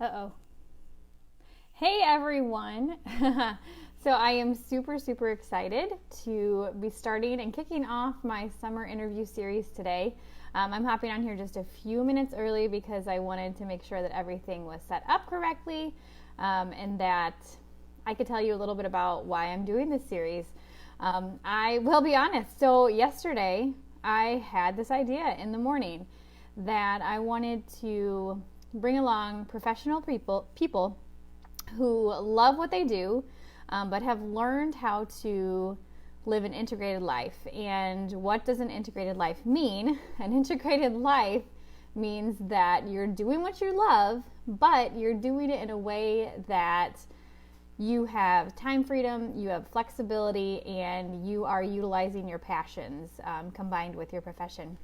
Uh-oh. Hey, everyone. So I am super excited to be starting and kicking off my summer interview series today. I'm hopping on here just a few minutes early because I wanted to make sure that everything was set up correctly, and that I could tell you a little bit about why I'm doing this series. I will be honest. So yesterday I had this idea in the morning that I wanted to bring along professional people who love what they do, but have learned how to live an integrated life. And what does an integrated life mean? An integrated life means that you're doing what you love, but you're doing it in a way that you have time freedom, you have flexibility, and you are utilizing your passions combined with your profession.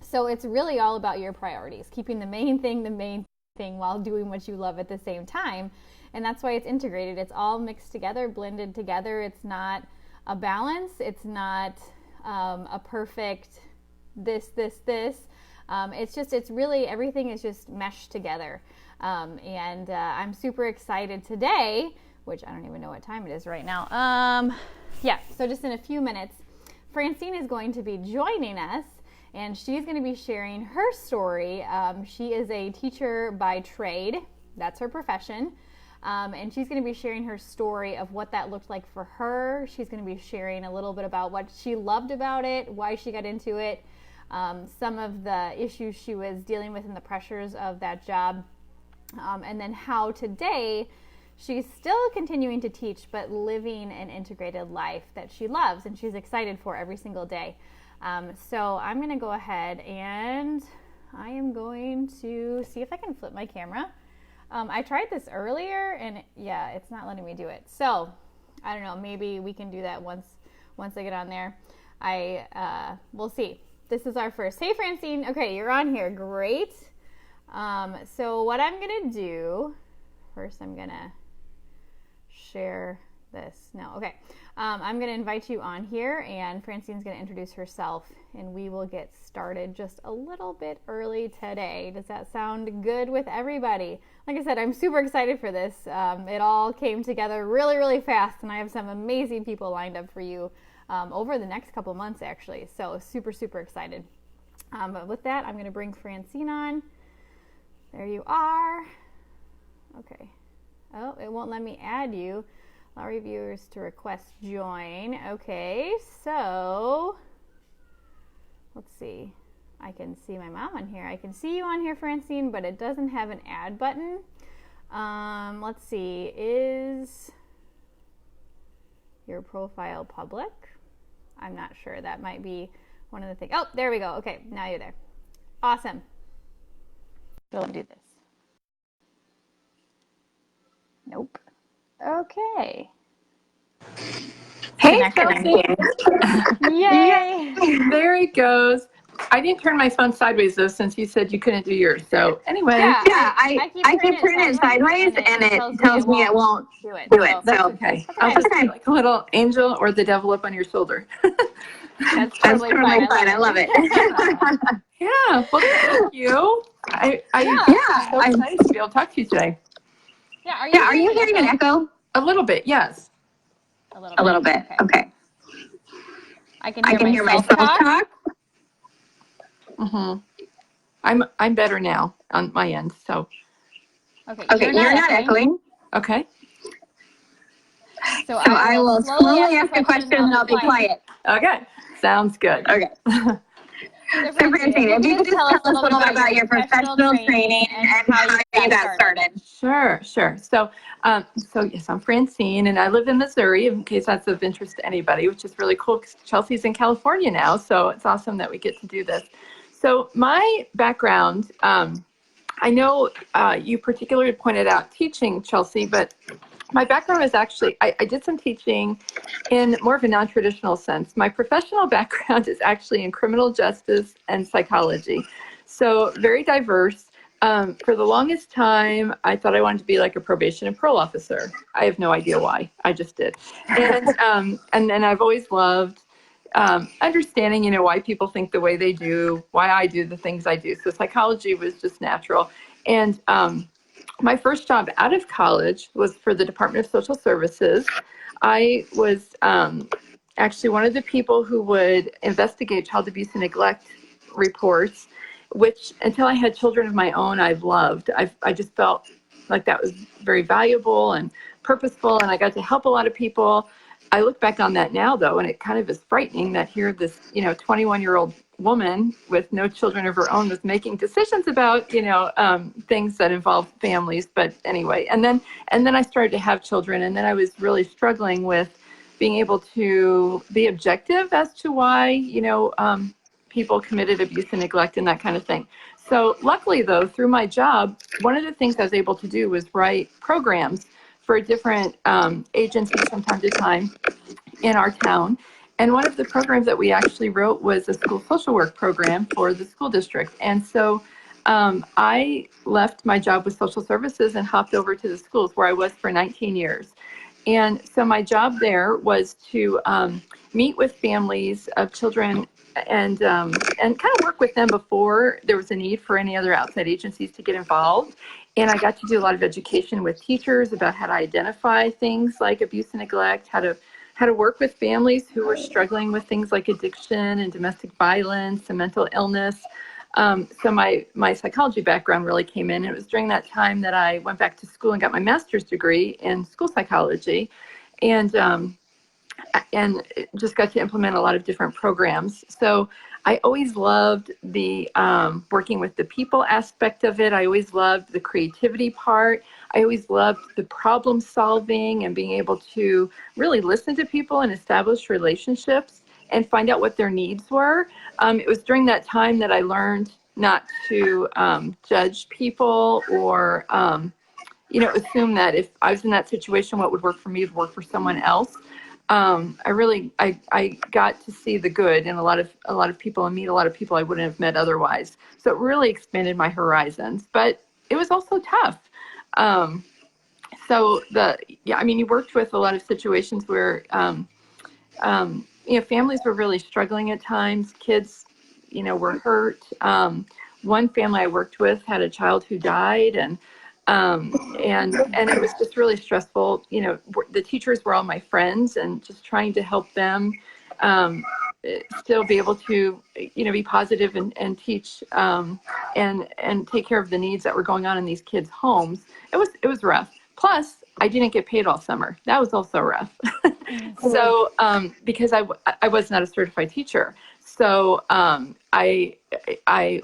So it's really all about your priorities, keeping the main thing while doing what you love at the same time. And that's why it's integrated. It's all mixed together, blended together. It's not a balance. It's not a perfect this. It's really, everything is just meshed together. I'm super excited today, which I don't even know what time it is right now. So just in a few minutes, Francine is going to be joining us, and she's going to be sharing her story. She is a teacher by trade. That's her profession. And she's going to be sharing her story of what that looked like for her. She's going to be sharing a little bit about what she loved about it, why she got into it, some of the issues she was dealing with and the pressures of that job, and then how today she's still continuing to teach, but living an integrated life that she loves and she's excited for every single day. So I'm going to go ahead and I am going to see if I can flip my camera. I tried this earlier and it's not letting me do it. So I don't know, maybe we can do that once I get on there. We'll see. This is our first. Hey, Francine. Okay, you're on here. Great. So what I'm going to do, first I'm going to share this. No, okay. I'm going to invite you on here, and Francine's going to introduce herself, and we will get started just a little bit early today. Does that sound good with everybody? Like I said, I'm super excited for this. It all came together really fast, and I have some amazing people lined up for you over the next couple months, actually. So super excited. But with that, I'm going to bring Francine on. There you are. Okay. Oh, it won't let me add you. Allow reviewers to request join. Okay, so let's see. I can see my mom on here. I can see you on here, Francine, but it doesn't have an add button. Let's see. Is your profile public? I'm not sure. That might be one of the things. Oh, there we go. Okay, now you're there. Awesome. So let me do this. Nope. Okay. Hey, Francine. Yay! There it goes. I didn't turn my phone sideways though, since you said you couldn't do yours. So anyway, I keep turning it sideways, and it tells me it won't do it. That's okay. I'll just be like a little angel or the devil up on your shoulder. That's totally fine. I love it. Yeah. Well, thank you. I'm so excited to be able to talk to you today. Yeah. Are you hearing an echo? A little bit, yes. A little bit. Okay. I can hear myself talk. I'm better now on my end. So. Okay. You're not echoing. Okay. So I will slowly ask a question and I'll be quiet. Okay. Sounds good. Okay. So Francine, if you could just tell us a little bit about your professional training and how you got started. Sure. So yes, I'm Francine, and I live in Missouri, in case that's of interest to anybody, which is really cool because Chelsea's in California now, so it's awesome that we get to do this. So my background, I know you particularly pointed out teaching, Chelsea, but my background is actually, I did some teaching in more of a non-traditional sense. My professional background is actually in criminal justice and psychology. So very diverse. For the longest time, I thought I wanted to be like a probation and parole officer. I have no idea why. I just did. And then I've always loved understanding, why people think the way they do, why I do the things I do. So psychology was just natural. And my first job out of college was for the Department of Social Services. I was actually one of the people who would investigate child abuse and neglect reports, which until I had children of my own, I've loved. I just felt like that was very valuable and purposeful, and I got to help a lot of people. I look back on that now, though, and it kind of is frightening that here this, 21-year-old woman with no children of her own was making decisions about, things that involve families. But anyway, and then I started to have children, and then I was really struggling with being able to be objective as to why, people committed abuse and neglect and that kind of thing. So luckily, though, through my job, one of the things I was able to do was write programs for different agencies from time to time in our town. And one of the programs that we actually wrote was a school social work program for the school district. And so I left my job with social services and hopped over to the schools where I was for 19 years. And so my job there was to meet with families of children and kind of work with them before there was a need for any other outside agencies to get involved. And I got to do a lot of education with teachers about how to identify things like abuse and neglect, how to work with families who were struggling with things like addiction and domestic violence and mental illness. So my psychology background really came in. It was during that time that I went back to school and got my master's degree in school psychology, and just got to implement a lot of different programs. So I always loved the working with the people aspect of it. I always loved the creativity part. I always loved the problem solving and being able to really listen to people and establish relationships and find out what their needs were. It was during that time that I learned not to judge people or, assume that if I was in that situation, what would work for me would work for someone else. I got to see the good in a lot of people and meet a lot of people I wouldn't have met otherwise. So it really expanded my horizons, but it was also tough. You worked with a lot of situations where, families were really struggling at times. Kids, were hurt. One family I worked with had a child who died, and it was just really stressful. The teachers were all my friends, and just trying to help them still be able to, be positive and teach and take care of the needs that were going on in these kids' homes. It was rough. Plus, I didn't get paid all summer. That was also rough. So because I was not a certified teacher. So I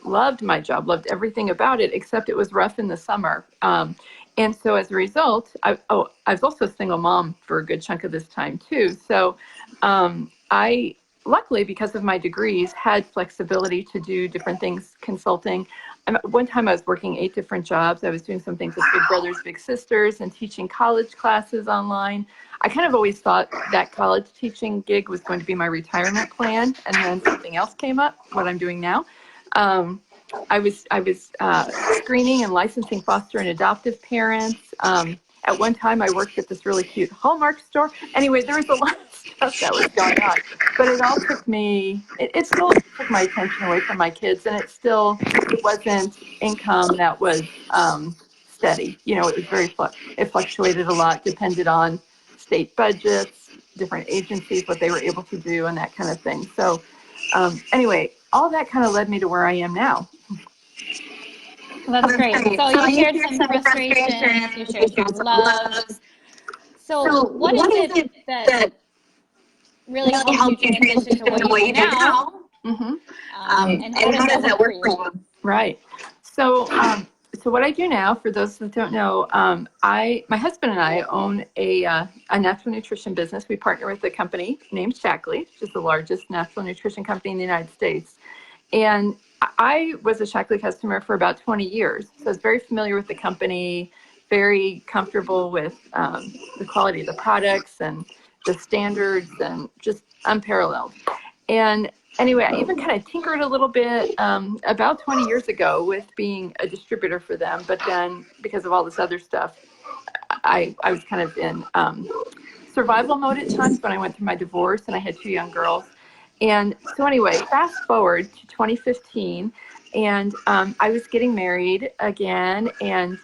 loved my job, loved everything about it, except it was rough in the summer. And so as a result, I was also a single mom for a good chunk of this time too. So I, luckily, because of my degrees, had flexibility to do different things, consulting. One time I was working 8 different jobs. I was doing some things with Big Brothers Big Sisters and teaching college classes online. I kind of always thought that college teaching gig was going to be my retirement plan, and then something else came up, what I'm doing now. I was screening and licensing foster and adoptive parents. At one time, I worked at this really cute Hallmark store. Anyway, there was a lot of stuff that was going on, but it all took me. It still took my attention away from my kids, and it wasn't income that was steady. It was very it fluctuated a lot, depended on state budgets, different agencies, what they were able to do, and that kind of thing. So anyway, all that kind of led me to where I am now. That's great. So you shared some frustrations, you shared some loves. So what is it that really helped you transition to what you do now? Mm-hmm. And how does that work for you? Right. So what I do now, for those that don't know, my husband and I own a natural nutrition business. We partner with a company named Shaklee, which is the largest natural nutrition company in the United States. And I was a Shaklee customer for about 20 years. So I was very familiar with the company, very comfortable with the quality of the products and the standards, and just unparalleled. And anyway, I even kind of tinkered a little bit about 20 years ago with being a distributor for them. But then because of all this other stuff, I was kind of in survival mode at times when I went through my divorce and I had 2 young girls. And so anyway, fast forward to 2015, and I was getting married again, and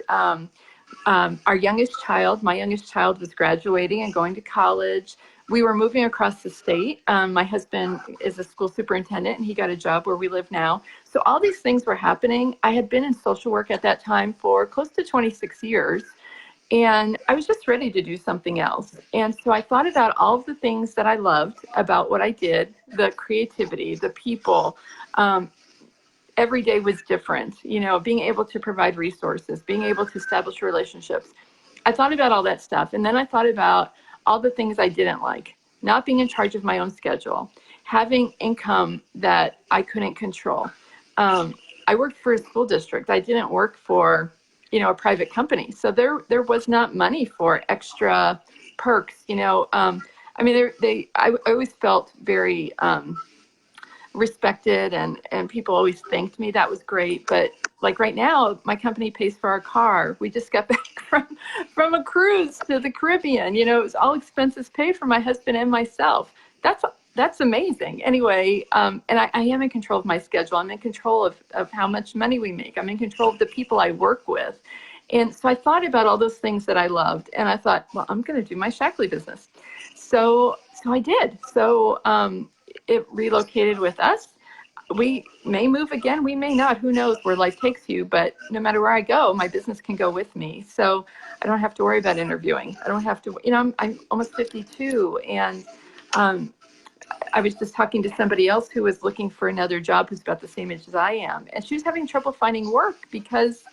our youngest child, my youngest child, was graduating and going to college. We were moving across the state. My husband is a school superintendent, and he got a job where we live now. So all these things were happening. I had been in social work at that time for close to 26 years. And I was just ready to do something else. And so I thought about all of the things that I loved about what I did, the creativity, the people. Every day was different, being able to provide resources, being able to establish relationships. I thought about all that stuff. And then I thought about all the things I didn't like, not being in charge of my own schedule, having income that I couldn't control. I worked for a school district. I didn't work for, a private company. So there was not money for extra perks, I always felt very, respected, and people always thanked me. That was great. But like right now, my company pays for our car. We just got back from a cruise to the Caribbean. It was all expenses paid for my husband and myself. That's amazing. Anyway, and I am in control of my schedule. I'm in control of how much money we make. I'm in control of the people I work with. And so I thought about all those things that I loved, and I thought, well, I'm going to do my Shackley business. So I did. So it relocated with us. We may move again. We may not. Who knows where life takes you? But no matter where I go, my business can go with me. So I don't have to worry about interviewing. I don't have to. I'm almost 52, and I was just talking to somebody else who was looking for another job who's about the same age as I am, and she was having trouble finding work because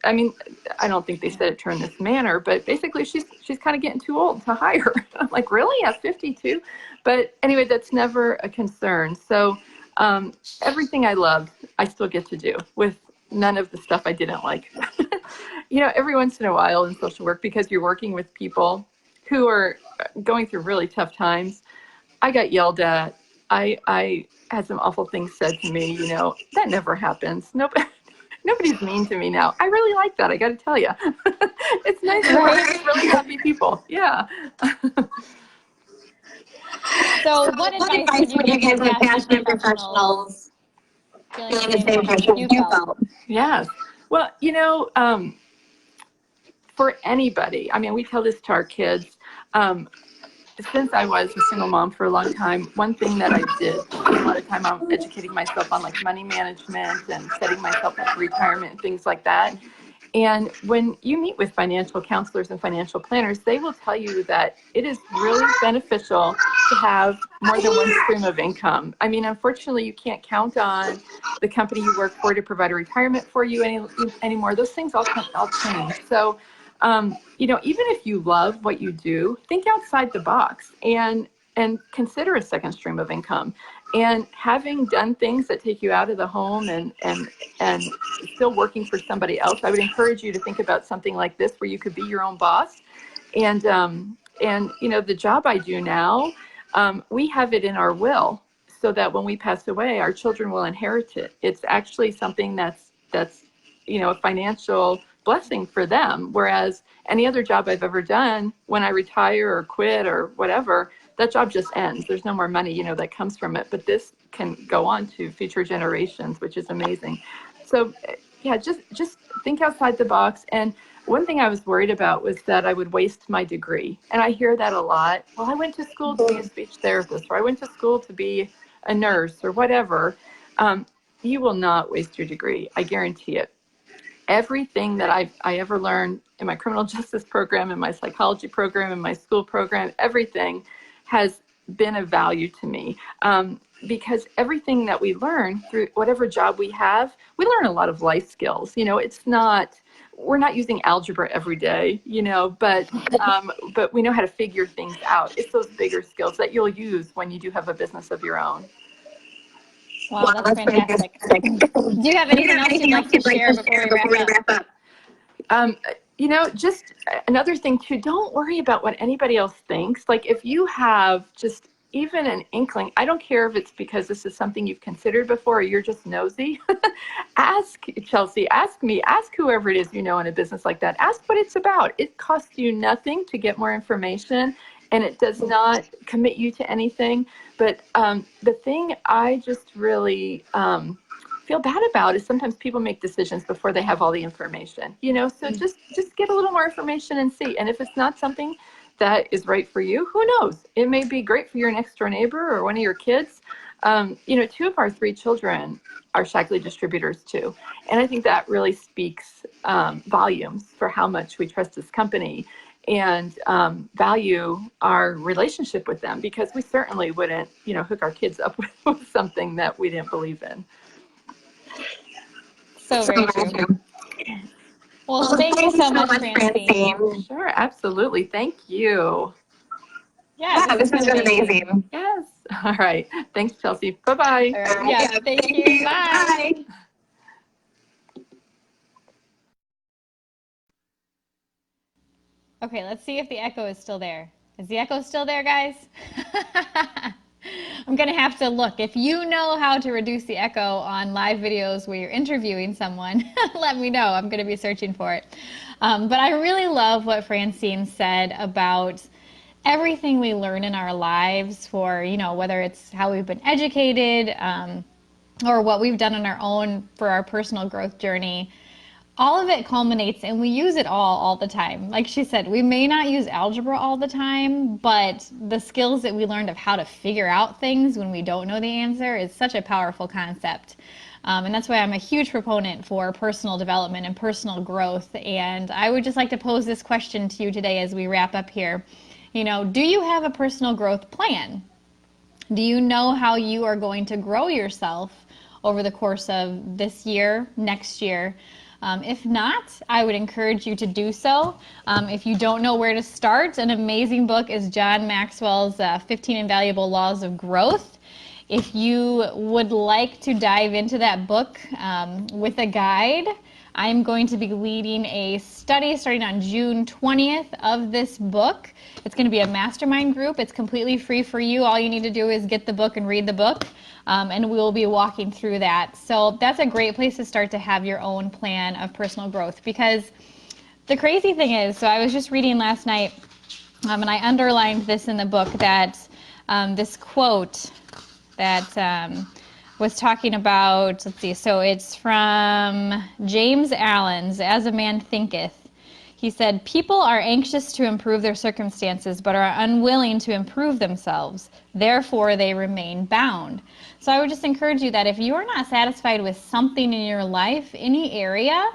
I don't think they said it to her in this manner, but basically she's kind of getting too old to hire. I'm like, really? At 52? But anyway, that's never a concern. So everything I loved, I still get to do, with none of the stuff I didn't like. Every once in a while in social work, because you're working with people who are going through really tough times, I got yelled at. I had some awful things said to me. That never happens. Nobody's mean to me now. I really like that. I got to tell you, it's nice to work with really happy people. Yeah. So what advice would you give to passionate professionals feeling the same way you felt? Yes. Well, for anybody, we tell this to our kids. Since I was a single mom for a long time, one thing that I did spend a lot of time on educating myself on like money management and setting myself up for retirement and things like that. And when you meet with financial counselors and financial planners, they will tell you that it is really beneficial to have more than one stream of income. Unfortunately, you can't count on the company you work for to provide a retirement for you anymore. Those things all change. So, even if you love what you do, think outside the box and consider a second stream of income. And having done things that take you out of the home and still working for somebody else, I would encourage you to think about something like this, where you could be your own boss. And the job I do now, we have it in our will so that when we pass away, our children will inherit it. It's actually something that's a financial blessing for them. Whereas any other job I've ever done, when I retire or quit or whatever, that job just ends. There's no more money, that comes from it. But this can go on to future generations, which is amazing. So yeah, just think outside the box. And one thing I was worried about was that I would waste my degree. And I hear that a lot. Well, I went to school to be a speech therapist, or I went to school to be a nurse, or whatever. You will not waste your degree. I guarantee it. Everything that I ever learned in my criminal justice program, in my psychology program, in my school program, everything has been of value to me, because everything that we learn through whatever job we have, we learn a lot of life skills. We're not using algebra every day, but we know how to figure things out. It's those bigger skills that you'll use when you do have a business of your own. Wow, that's fantastic. Do you have anything else you'd like to share before we wrap up? Just another thing too, don't worry about what anybody else thinks. Like if you have just even an inkling, I don't care if it's because this is something you've considered before or you're just nosy. Ask Chelsea, ask me, ask whoever it is in a business like that. Ask what it's about. It costs you nothing to get more information, and it does not commit you to anything. But the thing I just really feel bad about is sometimes people make decisions before they have all the information, so just get a little more information and see. And if it's not something that is right for you, who knows? It may be great for your next door neighbor or one of your kids. 2 of our 3 children are Shackley distributors too. And I think that really speaks volumes for how much we trust this company and value our relationship with them, because we certainly wouldn't, hook our kids up with something that we didn't believe in. So very true. Well, thank you so much, Francine. Sure, absolutely. Thank you. Yeah, this has been amazing. Yes. All right. Thanks, Chelsea. Bye-bye. Right. Yeah, thank you. Bye. Okay, let's see if the echo is still there. Is the echo still there, guys? I'm going to have to look. If you know how to reduce the echo on live videos where you're interviewing someone, let me know. I'm going to be searching for it. But I really love what Francine said about everything we learn in our lives, for, whether it's how we've been educated or what we've done on our own for our personal growth journey. All of it culminates, and we use it all the time. Like she said, we may not use algebra all the time, but the skills that we learned of how to figure out things when we don't know the answer is such a powerful concept. And that's why I'm a huge proponent for personal development and personal growth. And I would just like to pose this question to you today as we wrap up here. Do you have a personal growth plan? Do you know how you are going to grow yourself over the course of this year, next year? If not, I would encourage you to do so. If you don't know where to start, an amazing book is John Maxwell's 15 Invaluable Laws of Growth. If you would like to dive into that book with a guide, I'm going to be leading a study starting on June 20th of this book. It's going to be a mastermind group. It's completely free for you. All you need to do is get the book and read the book, and we'll be walking through that. So that's a great place to start to have your own plan of personal growth, because the crazy thing is, so I was just reading last night, and I underlined this in the book, that this quote that was talking about, let's see, so it's from James Allen's As a Man Thinketh. He said, people are anxious to improve their circumstances, but are unwilling to improve themselves. Therefore, they remain bound. So I would just encourage you that if you are not satisfied with something in your life, any area,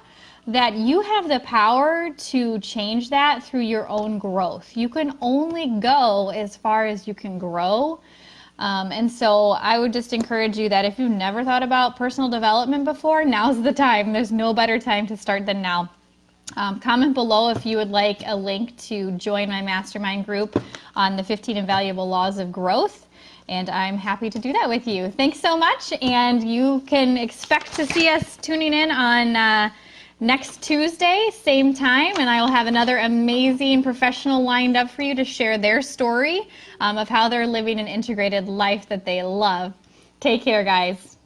that you have the power to change that through your own growth. You can only go as far as you can grow. And so I would just encourage you that if you've never thought about personal development before, now's the time. There's no better time to start than now. Comment below if you would like a link to join my mastermind group on the 15 Invaluable Laws of Growth, and I'm happy to do that with you. Thanks so much, and you can expect to see us tuning in on next Tuesday, same time, and I will have another amazing professional lined up for you to share their story of how they're living an integrated life that they love. Take care, guys.